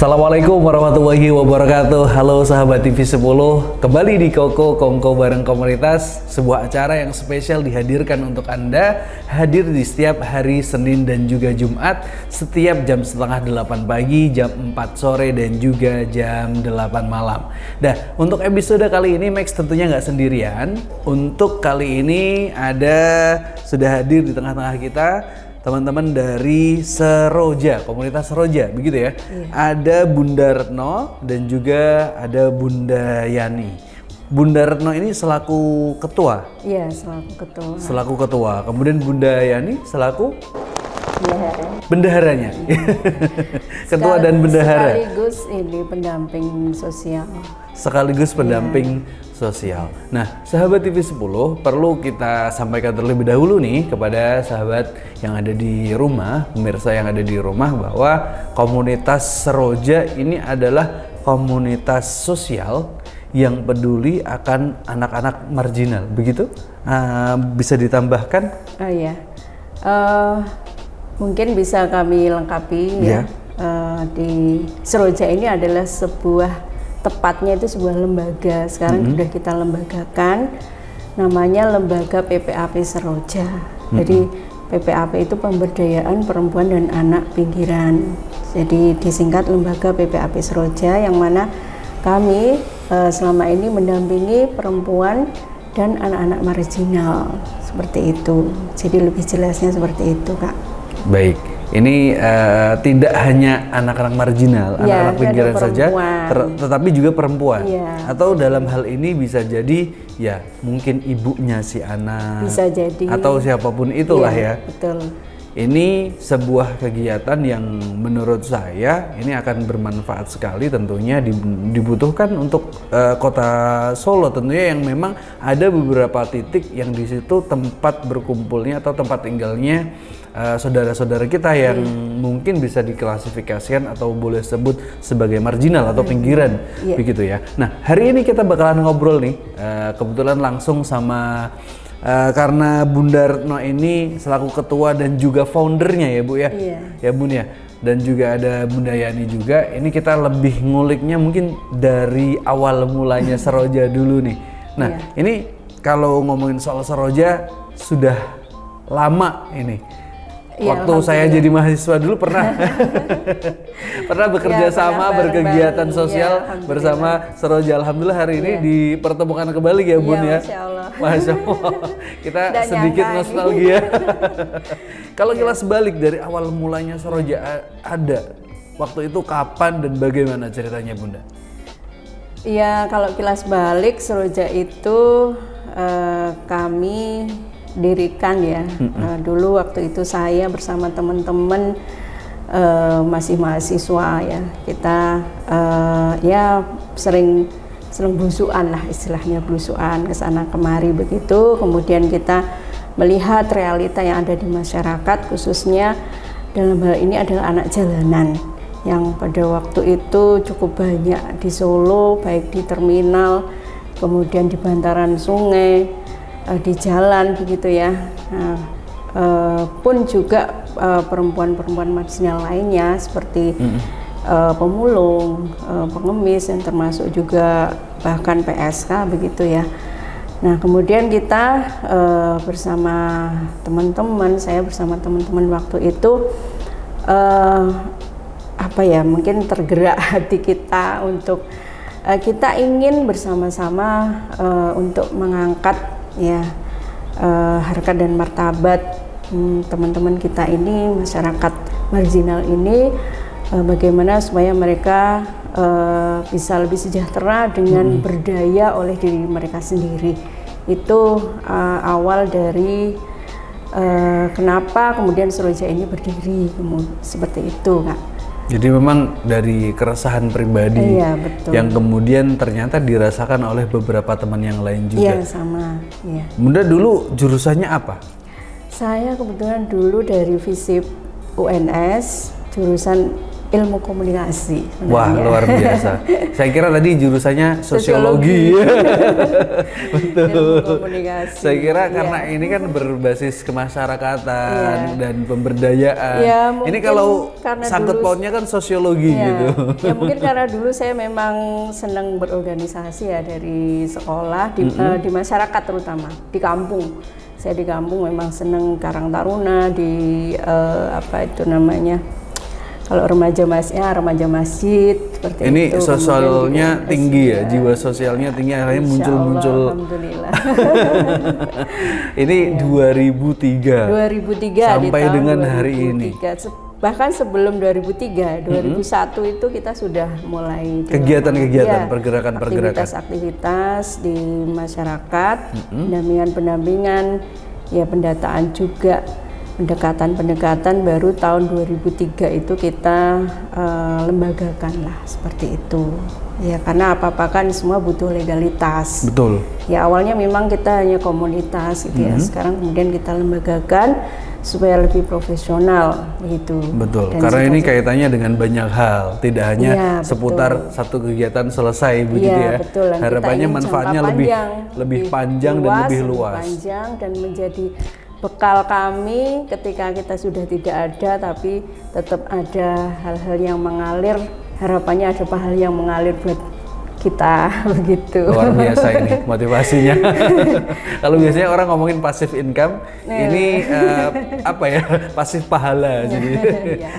Assalamualaikum warahmatullahi wabarakatuh. Halo sahabat TV 10, kembali di Koko Kongko bareng komunitas, sebuah acara yang spesial dihadirkan untuk Anda, hadir di setiap hari Senin dan juga Jumat, setiap jam setengah 8 pagi, jam 4 sore dan juga jam 8 malam. Nah, untuk episode kali ini Max tentunya nggak sendirian. Untuk kali ini sudah hadir di tengah-tengah kita teman-teman dari Seroja, komunitas Seroja, begitu ya. Iya. Ada Bunda Retno dan juga ada Bunda Yani. Bunda Retno ini selaku ketua. Iya, selaku ketua. Selaku ketua. Kemudian Bunda Yani selaku bendaharanya. Bendaharanya. Ketua dan bendahara. Sekaligus ini pendamping sosial. Sekaligus pendamping sosial. Nah, sahabat TV 10 perlu kita sampaikan terlebih dahulu nih kepada sahabat yang ada di rumah, pemirsa yang ada di rumah, bahwa komunitas Seroja ini adalah komunitas sosial yang peduli akan anak-anak marginal, begitu? Bisa ditambahkan? Iya. Mungkin bisa kami lengkapi ya. Di Seroja ini adalah tepatnya itu sebuah lembaga, sekarang sudah kita lembagakan, namanya Lembaga PPAP Seroja. Jadi PPAP itu Pemberdayaan Perempuan dan Anak Pinggiran, jadi disingkat Lembaga PPAP Seroja, yang mana kami selama ini mendampingi perempuan dan anak-anak marginal, seperti itu. Jadi lebih jelasnya seperti itu, Kak. Baik. Ini tidak hanya anak-anak marginal, anak-anak pinggiran saja, tetapi juga perempuan. Ya. Atau dalam hal ini bisa jadi ya mungkin ibunya si anak, bisa jadi, atau siapapun itulah ya. Betul. Ini sebuah kegiatan yang menurut saya ini akan bermanfaat sekali, tentunya dibutuhkan untuk kota Solo tentunya, yang memang ada beberapa titik yang di situ tempat berkumpulnya atau tempat tinggalnya saudara-saudara kita yang mungkin bisa diklasifikasikan atau boleh sebut sebagai marginal atau pinggiran, begitu ya. Nah, hari ini kita bakalan ngobrol nih, kebetulan langsung sama karena Bunda Retno ini selaku ketua dan juga foundernya ya Bu ya, ya Bun ya, dan juga ada Bunda Yani juga. Ini kita lebih nguliknya mungkin dari awal mulanya Seroja dulu nih. Nah, ini kalau ngomongin soal Seroja sudah lama ini. Waktu saya jadi mahasiswa dulu pernah bekerja sama, berkegiatan sosial bersama Seroja. Alhamdulillah hari ini dipertemukan kembali ya Bun ya. Masya Allah. Kita sedikit nostalgia. Kalau kilas balik dari awal mulanya Seroja ada, waktu itu kapan dan bagaimana ceritanya Bunda? Iya, kalau kilas balik Seroja itu kami dirikan ya. Dulu waktu itu saya bersama teman-teman masih mahasiswa ya, kita ya sering belusuan lah, istilahnya belusuan ke sana kemari begitu. Kemudian kita melihat realita yang ada di masyarakat, khususnya dalam hal ini adalah anak jalanan yang pada waktu itu cukup banyak di Solo, baik di terminal, kemudian di bantaran sungai, di jalan begitu ya. Nah, pun juga perempuan-perempuan marginal lainnya seperti pemulung, pengemis, yang termasuk juga bahkan PSK begitu ya. Nah, kemudian kita bersama teman-teman, saya bersama teman-teman waktu itu mungkin tergerak hati kita untuk kita ingin bersama-sama untuk mengangkat ya harkat dan martabat teman-teman kita ini, masyarakat marginal ini, bagaimana supaya mereka bisa lebih sejahtera dengan berdaya oleh diri mereka sendiri. Itu awal dari kenapa kemudian Seroja ini berdiri seperti itu, Kak. Jadi memang dari keresahan pribadi yang kemudian ternyata dirasakan oleh beberapa teman yang lain juga. Iya, sama. Iya. Bunda dulu jurusannya apa? Saya kebetulan dulu dari FISIP UNS, jurusan ilmu komunikasi. Wah, sebenarnya. luar biasa. Saya kira tadi jurusannya sosiologi. Betul. Ilmu komunikasi. Saya kira Iya. karena ini kan berbasis kemasyarakatan Iya. dan pemberdayaan. Ya, Ini mungkin kalau karena sangkut dulu- pautnya kan sosiologi Ya, gitu. ya mungkin karena dulu saya memang senang berorganisasi ya dari sekolah di masyarakat terutama di kampung. Saya di kampung memang senang Karang Taruna di apa itu namanya, kalau remaja masjid seperti Ini itu. sosialnya Kemudian tinggi ya, SIA. jiwa sosialnya tinggi akhirnya Insya muncul-muncul. Allah, alhamdulillah. Ini 2003. 2003 Sampai di tahun dengan hari 2003. Bahkan sebelum 2003, 2001 itu kita sudah mulai Kegiatan-kegiatan, ya, pergerakan-pergerakan. aktivitas di masyarakat, pendampingan-pendampingan, ya pendataan juga, pendekatan-pendekatan. Baru tahun 2003 itu kita lembagakan lah seperti itu. Ya karena apa-apa kan semua butuh legalitas. Betul. Ya awalnya memang kita hanya komunitas gitu ya. Sekarang kemudian kita lembagakan supaya lebih profesional gitu. Betul, Dan karena ini kaitannya dengan banyak hal, tidak hanya Iya, seputar satu kegiatan selesai begitu Iya, ya. betul. Dan kita Harapannya ingin manfaatnya jangka lebih panjang dan lebih lebih luas. panjang dan menjadi bekal kami ketika kita sudah tidak ada, tapi tetap ada hal-hal yang mengalir. Harapannya ada hal yang mengalir buat kita begitu. Luar biasa ini motivasinya. Kalau biasanya orang ngomongin passive income, ini apa ya, pasif pahala, jadi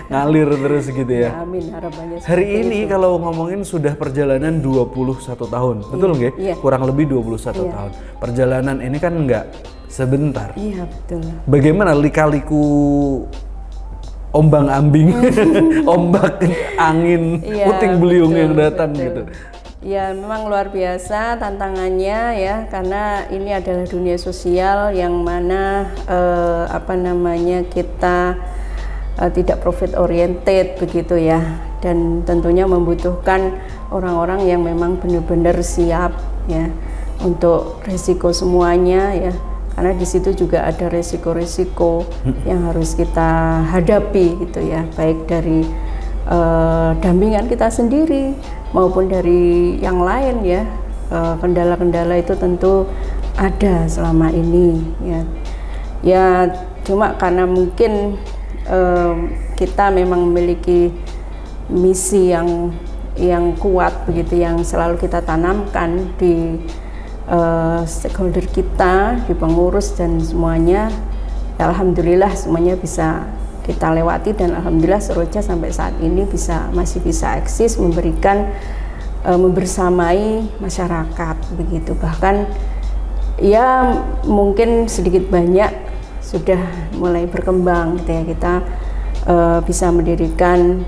ngalir terus gitu ya. Ya, amin, harapannya Hari seperti ini itu. kalau ngomongin sudah perjalanan 21 tahun, betul nggak? Iya. Kurang lebih 21 tahun. Perjalanan ini kan nggak sebentar. Iya betul. Bagaimana lika-liku ombang-ambing, ombak, angin, Iya, puting beliung betul, yang datang betul. gitu? Ya memang luar biasa tantangannya ya, karena ini adalah dunia sosial yang mana apa namanya kita tidak profit oriented begitu ya, dan tentunya membutuhkan orang-orang yang memang benar-benar siap ya untuk resiko semuanya ya, karena di situ juga ada resiko-resiko yang harus kita hadapi gitu ya, baik dari dampingan kita sendiri maupun dari yang lain ya. Kendala-kendala itu tentu ada selama ini ya. Ya cuma karena mungkin kita memang memiliki misi yang kuat begitu, yang selalu kita tanamkan di stakeholder kita, di pengurus dan semuanya. Ya, alhamdulillah semuanya bisa kita lewati, dan alhamdulillah Seroja sampai saat ini masih bisa eksis, memberikan membersamai masyarakat begitu. Bahkan ya mungkin sedikit banyak sudah mulai berkembang gitu ya, kita bisa mendirikan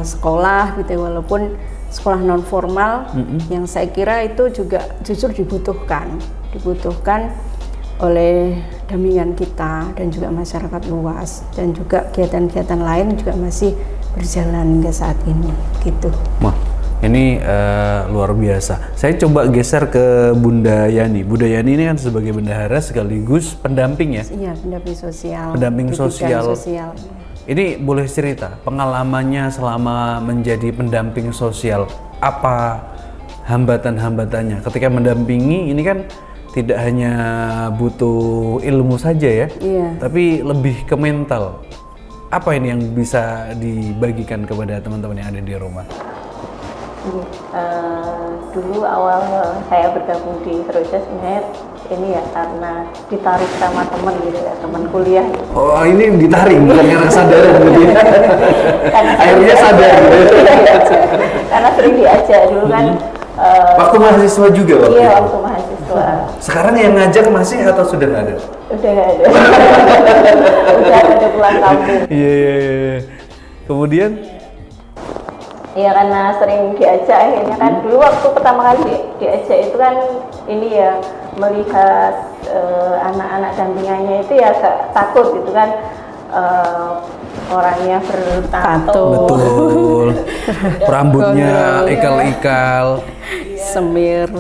sekolah gitu ya, walaupun sekolah non formal yang saya kira itu juga justru dibutuhkan oleh dampingan kita dan juga masyarakat luas, dan juga kegiatan-kegiatan lain juga masih berjalan hingga saat ini gitu. Wah, ini luar biasa. Saya coba geser ke Bunda Yani. Bunda Yani ini kan sebagai bendahara sekaligus pendamping ya. Iya, pendamping sosial. Pendamping pendidikan sosial. Ini boleh cerita pengalamannya selama menjadi pendamping sosial, apa hambatan-hambatannya ketika mendampingi ini kan tidak hanya butuh ilmu saja ya, Iya. tapi lebih ke mental. Apa ini yang bisa dibagikan kepada teman-teman yang ada di rumah? Dulu awal saya bergabung di Seroja sebenarnya ini ya karena ditarik sama teman gitu ya, teman kuliah. Oh, ini ditarik bukan karena kesadaran gitu ya. Akhirnya sadar gitu. Karena sering diajak dulu kan. Waktu mahasiswa juga waktu Iya, itu? waktu mahasiswa. Sekarang yang ngajak masih atau sudah nggak ada? Udah nggak ada. Udah ada pulang kampung. Iya. Kemudian? Iya, karena sering diajak akhirnya kan dulu waktu pertama kali diajak itu kan ini ya, melihat anak-anak dampingannya itu ya agak takut gitu kan, orangnya bertato. Betul. Rambutnya ikal-ikal. Semir.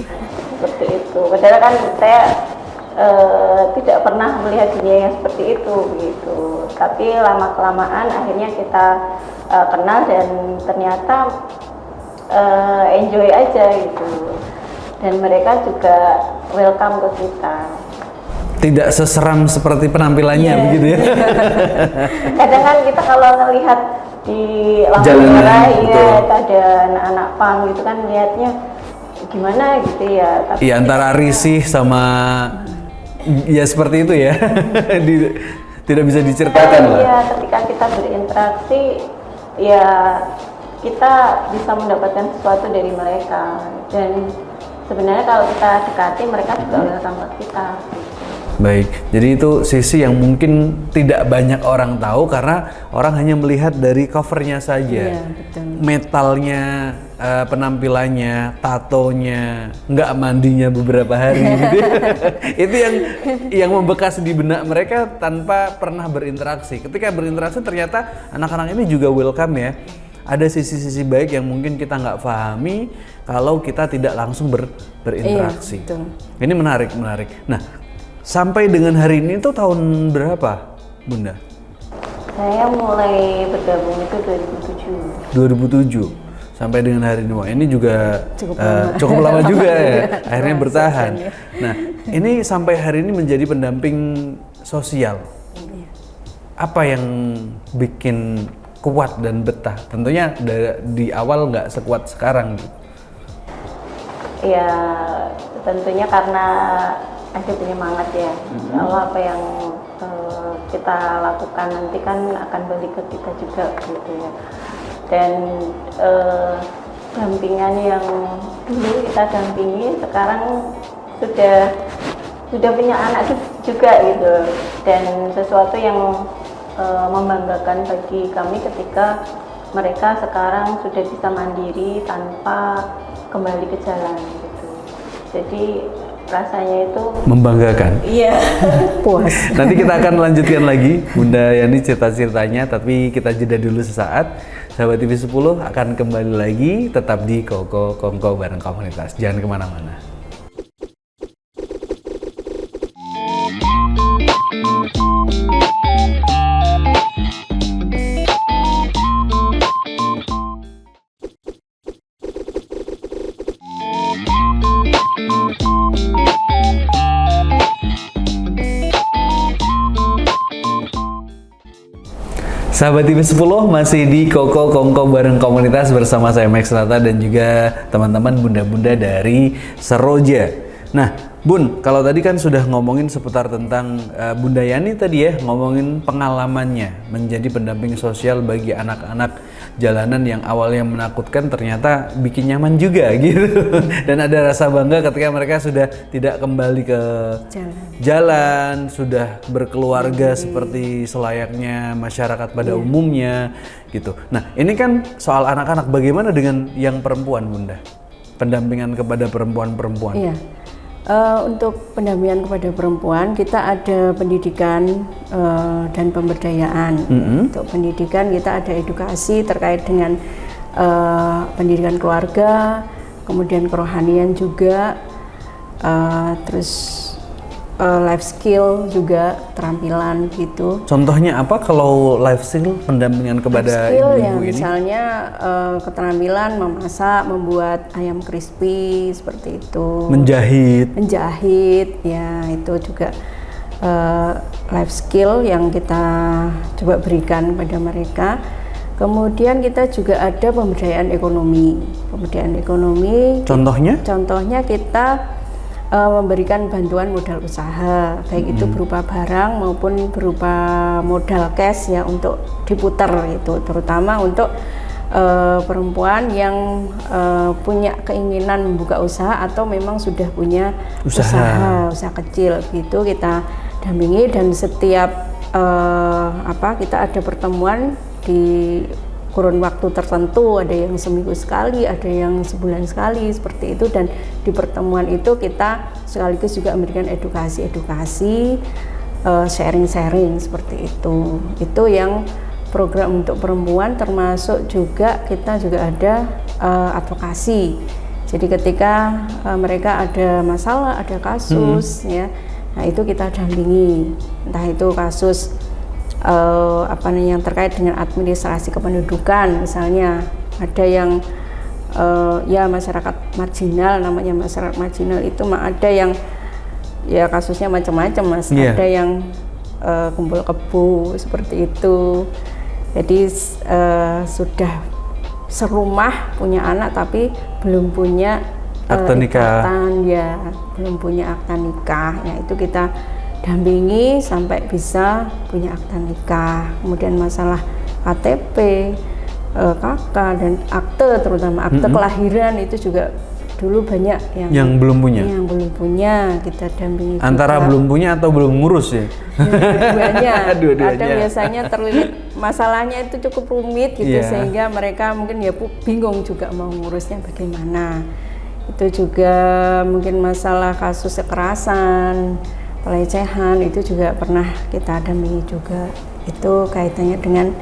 Seperti itu. Padahal kan saya tidak pernah melihat dunia yang seperti itu gitu. Tapi lama kelamaan akhirnya kita kenal dan ternyata enjoy aja gitu. Dan mereka juga welcome ke kita. Tidak seseram seperti penampilannya begitu ya. Kadang kan kita kalau ngelihat di lampu merah ya ada anak-anak pang gitu kan lihatnya gimana gitu ya. Tapi iya, antara risih sama ya seperti itu ya. Tidak bisa diceritakan lah. Iya, ketika kita berinteraksi ya kita bisa mendapatkan sesuatu dari mereka, dan sebenarnya kalau kita dekati mereka juga welcome ke kita. Baik, jadi itu sisi yang mungkin tidak banyak orang tahu karena orang hanya melihat dari covernya saja. Iya, betul. Metalnya, penampilannya, tatonya, nggak mandinya beberapa hari gitu. Itu yang membekas di benak mereka tanpa pernah berinteraksi. Ketika berinteraksi ternyata anak-anak ini juga welcome ya. Ada sisi-sisi baik yang mungkin kita nggak pahami kalau kita tidak langsung berinteraksi. Iya, betul. Ini menarik. Nah, sampai dengan hari ini tuh tahun berapa, Bunda? Saya mulai bergabung itu 2007. 2007 sampai dengan hari ini. Wah, ini juga cukup lama juga ya. Akhirnya bertahan. Nah, ini sampai hari ini menjadi pendamping sosial. Apa yang bikin kuat dan betah? Tentunya di awal nggak sekuat sekarang. Ya, tentunya karena ada penyemangat ya. Kalau apa yang kita lakukan nanti kan akan balik ke kita juga gitu ya. Dan dampingan yang dulu kita dampingi sekarang sudah punya anak juga gitu, dan sesuatu yang membanggakan bagi kami ketika mereka sekarang sudah bisa mandiri tanpa kembali ke jalan gitu. Jadi rasanya itu membanggakan. Iya. Puas. Nanti kita akan lanjutkan lagi Bunda Yani cerita-ceritanya, tapi kita jeda dulu sesaat. Sahabat TV 10 akan kembali lagi tetap di Koko Kongko bareng komunitas. Jangan kemana-mana. Sahabat TV 10 masih di Koko Kongko bareng komunitas bersama saya Max Nata dan juga teman-teman bunda-bunda dari Seroja. Nah, Bun, kalau tadi kan sudah ngomongin seputar tentang Bunda Yani tadi ya, ngomongin pengalamannya menjadi pendamping sosial bagi anak-anak jalanan yang awalnya menakutkan ternyata bikin nyaman juga gitu. Dan ada rasa bangga ketika mereka sudah tidak kembali ke jalan, sudah berkeluarga seperti selayaknya masyarakat pada umumnya gitu. Nah, ini kan soal anak-anak, bagaimana dengan yang perempuan, Bunda? Pendampingan kepada perempuan-perempuan. Iya. Untuk pendampingan kepada perempuan kita ada pendidikan dan pemberdayaan. Untuk pendidikan kita ada edukasi terkait dengan pendidikan keluarga, kemudian kerohanian juga, terus life skill juga, keterampilan gitu. Contohnya apa kalau life skill pendampingan kepada ibu-ibu yang ini? Misalnya keterampilan memasak, membuat ayam crispy seperti itu. Menjahit, ya itu juga life skill yang kita coba berikan pada mereka. Kemudian kita juga ada pemberdayaan ekonomi. Contohnya kita memberikan bantuan modal usaha, baik itu berupa barang maupun berupa modal cash ya untuk diputar itu, terutama untuk perempuan yang punya keinginan membuka usaha atau memang sudah punya usaha kecil gitu, kita dampingi. Dan setiap kita ada pertemuan di kurun waktu tertentu, ada yang seminggu sekali, ada yang sebulan sekali seperti itu, dan di pertemuan itu kita sekaligus juga memberikan edukasi, sharing seperti itu. Itu yang program untuk perempuan, termasuk juga kita juga ada advokasi. Jadi ketika mereka ada masalah, ada kasus ya, Nah itu kita dampingi, entah itu kasus yang terkait dengan administrasi kependudukan, misalnya ada yang ya masyarakat marginal, namanya masyarakat marginal itu ada yang ya kasusnya macam-macam Mas, ada yang kumpul kebo seperti itu. Jadi sudah serumah punya anak tapi belum punya akta nikah, ya belum punya akta nikah, ya itu kita dampingi sampai bisa punya akta nikah. Kemudian masalah KTP, KK dan akte, terutama akte kelahiran itu juga dulu banyak yang belum punya kita dampingi antara juga. Belum punya atau belum ngurus ya? Dua-duanya. Kadang biasanya terlilit masalahnya itu cukup rumit gitu, sehingga mereka mungkin ya bingung juga mau ngurusnya bagaimana. Itu juga mungkin masalah kasus kekerasan, pelecehan itu juga pernah kita dampingi juga. Itu kaitannya dengan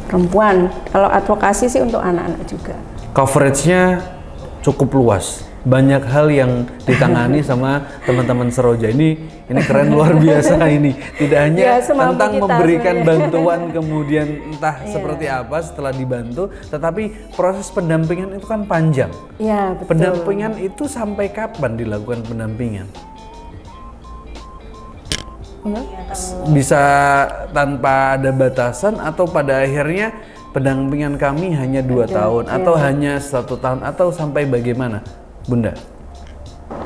perempuan. Kalau advokasi sih untuk anak-anak juga. Coveragenya cukup luas, banyak hal yang ditangani sama teman-teman Seroja. Ini keren, luar biasa ini. Tidak hanya tentang memberikan bantuan kemudian entah seperti apa setelah dibantu, tetapi proses pendampingan itu kan panjang. Iya, betul. Pendampingan itu sampai kapan dilakukan pendampingan? Bisa tanpa ada batasan atau pada akhirnya pendampingan kami hanya 2 tahun atau hanya 1 tahun atau sampai bagaimana, Bunda?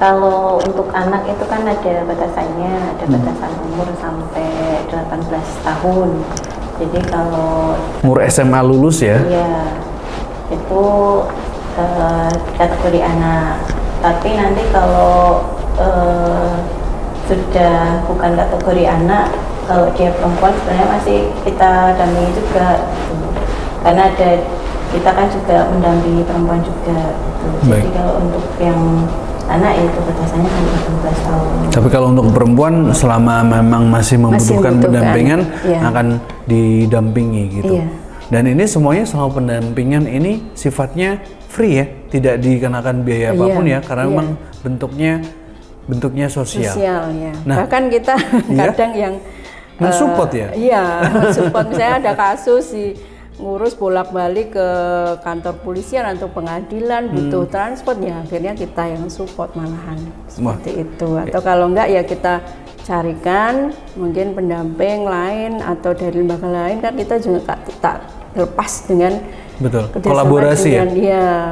Kalau untuk anak itu kan ada batasannya, ada batasan umur sampai 18 tahun. Jadi kalau umur SMA lulus ya? Iya, itu kategori anak. Tapi nanti kalau sudah bukan kategori anak, kalau dia perempuan sebenarnya masih kita dampingi juga. Karena kita kan juga mendampingi perempuan juga gitu. Jadi kalau untuk yang anak itu batasannya sampai 18 tahun. Tapi kalau untuk perempuan selama memang masih membutuhkan pendampingan akan didampingi gitu. Dan ini semuanya selama pendampingan ini sifatnya free ya, tidak dikenakan biaya apapun ya, karena memang bentuknya sosial. Ya. Nah, bahkan kita kadang yang mensupport ya. Iya, mensupport. Misalnya ada kasus ngurus bolak-balik ke kantor polisian atau pengadilan, butuh transport, ya akhirnya kita yang support malahan seperti itu. Atau kalau enggak ya kita carikan mungkin pendamping lain atau dari lembaga lain, kan kita juga tak lepas dengan kolaborasi dengan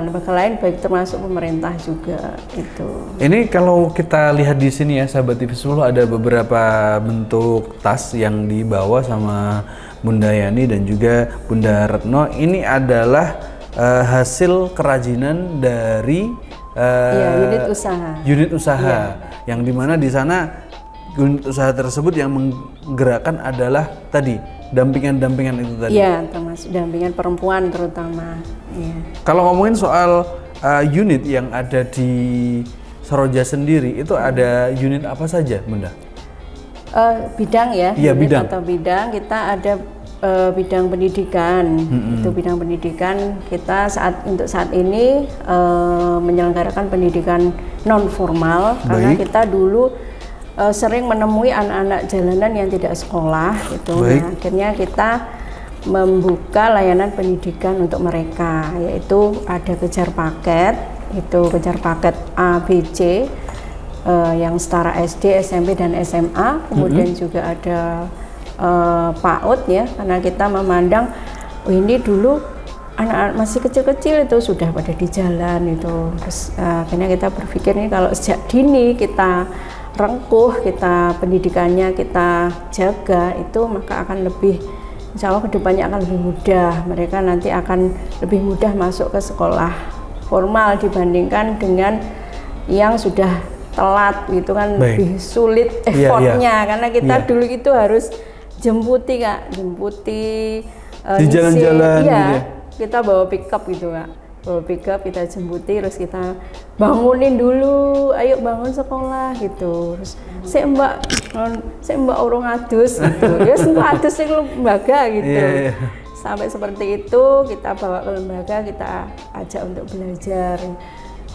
lembaga lain, baik termasuk pemerintah juga itu. Ini kalau kita lihat di sini ya, sahabat TV 10, ada beberapa bentuk tas yang dibawa sama Bunda Yani dan juga Bunda Retno. Ini adalah hasil kerajinan dari unit usaha yang dimana di sana unit usaha tersebut yang menggerakkan adalah tadi dampingan itu tadi. Iya, termasuk dampingan perempuan terutama. Ya. Kalau ngomongin soal unit yang ada di Seroja sendiri, itu ada unit apa saja, Bunda? Bidang ya, iya, bidang. Atau bidang kita ada bidang pendidikan. Itu bidang pendidikan kita untuk saat ini menyelenggarakan pendidikan non formal. Karena kita dulu sering menemui anak-anak jalanan yang tidak sekolah gitu. Nah, akhirnya kita membuka layanan pendidikan untuk mereka, yaitu ada kejar paket, itu kejar paket A, B, C yang setara SD, SMP dan SMA. Kemudian juga ada PAUD ya, karena kita memandang ini dulu anak-anak masih kecil-kecil itu sudah pada di jalan itu. Terus akhirnya kita berpikir ini kalau sejak dini kita rengkuh, kita pendidikannya kita jaga, itu maka akan lebih, insya Allah kedepannya akan lebih mudah. Mereka nanti akan lebih mudah masuk ke sekolah formal dibandingkan dengan yang sudah telat gitu kan. Lebih sulit effortnya karena kita dulu itu harus jemputi di jalan-jalan gitu ya? Kita bawa pickup gitu Kak, bawa pickup kita jemputi, terus kita bangunin dulu, ayo bangun sekolah gitu, terus saya mbak urung adus gitu, ya semua adus yang lembaga gitu. Sampai seperti itu kita bawa ke lembaga, kita ajak untuk belajar.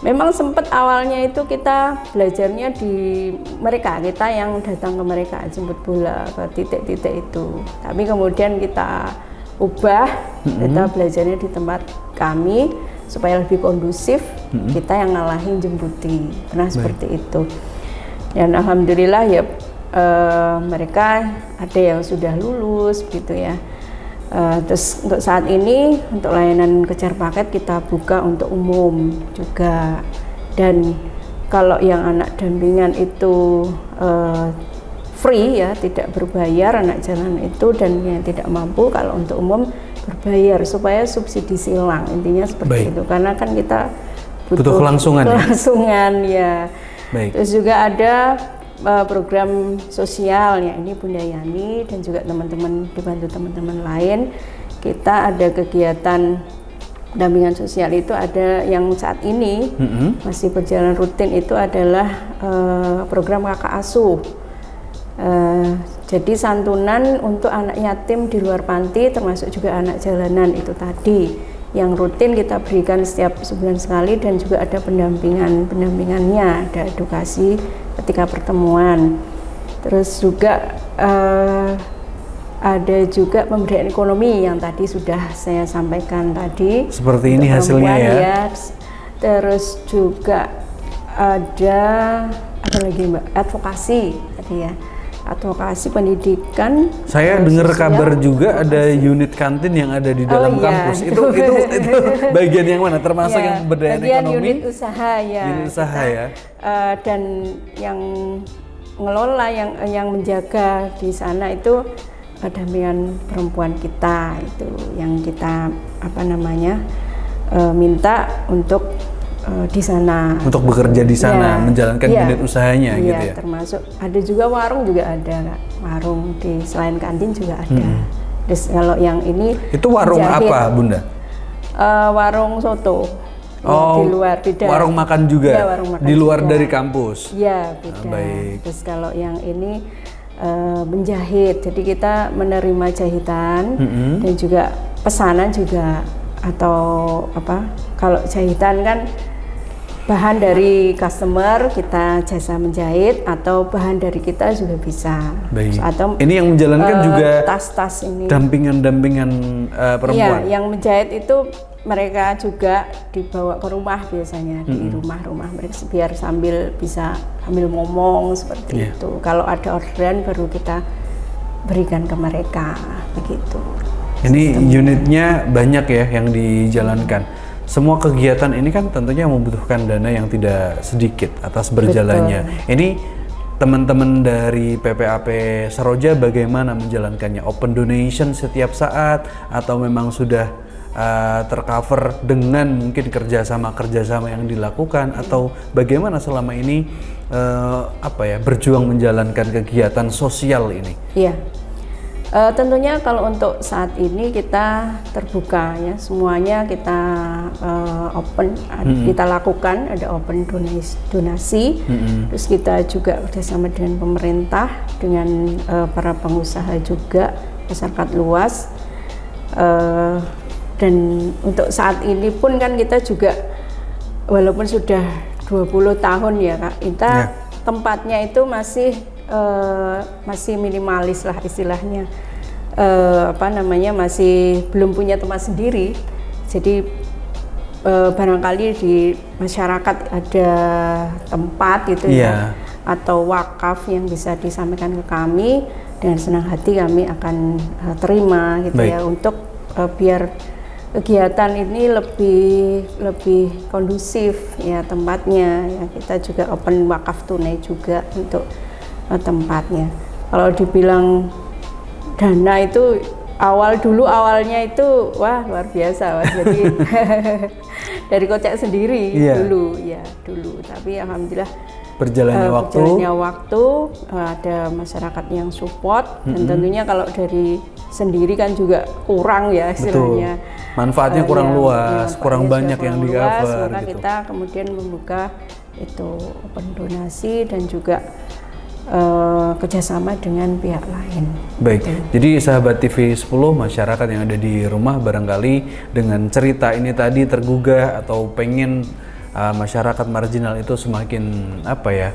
Memang sempat awalnya itu kita belajarnya di mereka, kita yang datang ke mereka jemput bola ke titik-titik itu. Tapi kemudian kita ubah, kita belajarnya di tempat kami supaya lebih kondusif, kita yang ngalahin jemputi. Pernah seperti itu. Dan alhamdulillah ya mereka ada yang sudah lulus gitu ya. Terus untuk saat ini untuk layanan kejar paket kita buka untuk umum juga, dan kalau yang anak dampingan itu free ya, tidak berbayar anak jalanan itu, dan yang tidak mampu kalau untuk umum berbayar supaya subsidi silang, intinya seperti itu, karena kan kita butuh kelangsungan ya. Terus juga ada program sosial ya, ini Bunda Yani dan juga teman-teman dibantu teman-teman lain, kita ada kegiatan dampingan sosial itu ada yang saat ini masih berjalan rutin, itu adalah program kakak asuh. Jadi santunan untuk anak yatim di luar panti termasuk juga anak jalanan itu tadi yang rutin kita berikan setiap sebulan sekali, dan juga ada pendampingannya, ada edukasi ketika pertemuan. Terus juga ada juga pemberdayaan ekonomi yang tadi sudah saya sampaikan tadi. Seperti ini hasilnya ya. Terus juga ada apa lagi Mbak? Advokasi tadi ya. Advokasi pendidikan. Saya dengar kabar juga ada unit kantin yang ada di dalam kampus. Itu bagian yang mana? Termasuk yang pemberdayaan ekonomi? Unit usaha ya. Unit usaha ya. Dan yang ngelola, yang menjaga di sana itu dampingan perempuan kita, itu yang kita minta untuk di sana, untuk bekerja di sana, menjalankan unit usahanya gitu ya. Termasuk ada juga warung, juga ada warung di selain kantin juga ada. Terus kalau yang ini itu warung jahit. Apa Bunda? Warung soto. Di luar, beda. Warung makan juga. Ya, warung makan di luar juga. Dari kampus. Ya beda. Baik. Terus kalau yang ini menjahit, jadi kita menerima jahitan dan juga pesanan juga, atau kalau jahitan kan bahan dari customer, kita jasa menjahit, atau bahan dari kita juga bisa. Baik. Atau ini yang menjalankan juga tas-tas ini. Dampingan perempuan. Iya, yang menjahit itu mereka juga dibawa ke rumah biasanya, di rumah-rumah mereka biar sambil ngomong seperti itu. Kalau ada orderan baru kita berikan ke mereka begitu. Ini unitnya banyak ya yang dijalankan. Semua kegiatan ini kan tentunya membutuhkan dana yang tidak sedikit atas berjalannya. Betul. Ini teman-teman dari PPAP Seroja bagaimana menjalankannya? Open donation setiap saat atau memang sudah tercover dengan mungkin kerjasama yang dilakukan, atau bagaimana selama ini berjuang menjalankan kegiatan sosial ini? Iya. Tentunya kalau untuk saat ini kita terbuka ya, semuanya kita open, kita lakukan, ada open donasi, terus kita juga bersama dengan pemerintah, dengan para pengusaha juga, masyarakat luas, dan untuk saat ini pun kan kita juga walaupun sudah 20 tahun ya Kak, kita tempatnya itu masih minimalis lah istilahnya, masih belum punya tempat sendiri. Jadi barangkali di masyarakat ada tempat gitu ya, atau wakaf yang bisa disampaikan ke kami, dengan senang hati kami akan terima gitu. Baik. Ya, untuk biar kegiatan ini lebih kondusif ya tempatnya ya. Kita juga open wakaf tunai juga untuk tempatnya. Kalau dibilang dana itu awalnya itu wah luar biasa, jadi dari kocek sendiri dulu. Tapi alhamdulillah berjalannya waktu ada masyarakat yang support, dan tentunya kalau dari sendiri kan juga kurang ya istilahnya. Betul. Manfaatnya kurang luas, kurang banyak yang di-cover. Maka kita kemudian membuka itu open donasi dan juga kerjasama dengan pihak lain. Baik, jadi sahabat TV 10, masyarakat yang ada di rumah barangkali dengan cerita ini tadi tergugah atau pengen masyarakat marginal itu semakin apa ya?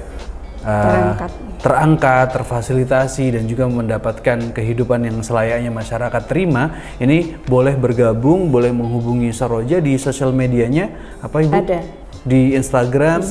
Terangkat. Terfasilitasi dan juga mendapatkan kehidupan yang selayaknya masyarakat terima, ini boleh bergabung, boleh menghubungi Saroja di sosial medianya apa Ibu? Ada. Di Instagram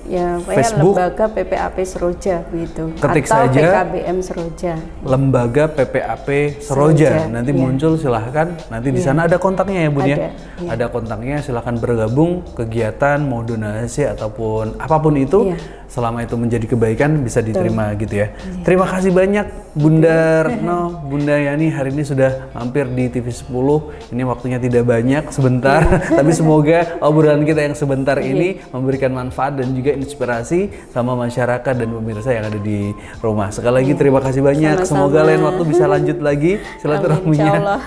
ya, Facebook, Lembaga PPAP Seroja gitu. Ketik atau saja PKBM Seroja. Lembaga PPAP Seroja. Nanti muncul, silahkan. Nanti di sana ada kontaknya ya Bun ya. Ada kontaknya, silahkan bergabung kegiatan mau donasi ataupun apapun itu. Selama itu menjadi kebaikan bisa diterima gitu ya. Terima kasih banyak Bunda Retno, Bunda Yani hari ini sudah mampir di TV 10. Ini waktunya tidak banyak, sebentar. Tapi semoga obrolan kita yang sebentar ini memberikan manfaat dan juga inspirasi sama masyarakat dan pemirsa yang ada di rumah. Sekali lagi terima kasih banyak. Sama-sama. Semoga lain waktu bisa lanjut lagi silaturahminya. Amin, insyaallah.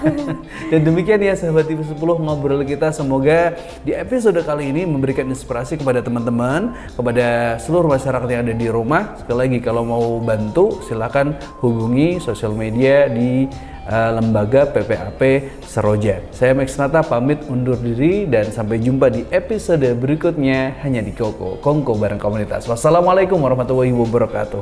Dan demikian ya sahabat TV 10 ngobrol kita. Semoga di episode kali ini memberikan inspirasi kepada teman-teman, kepada seluruh masyarakat yang ada di rumah. Sekali lagi kalau mau bantu silakan hubungi sosial media di Lembaga PPAP Seroja. Saya Max Nata pamit undur diri dan sampai jumpa di episode berikutnya hanya di Kongko bareng komunitas. Wassalamualaikum warahmatullahi wabarakatuh.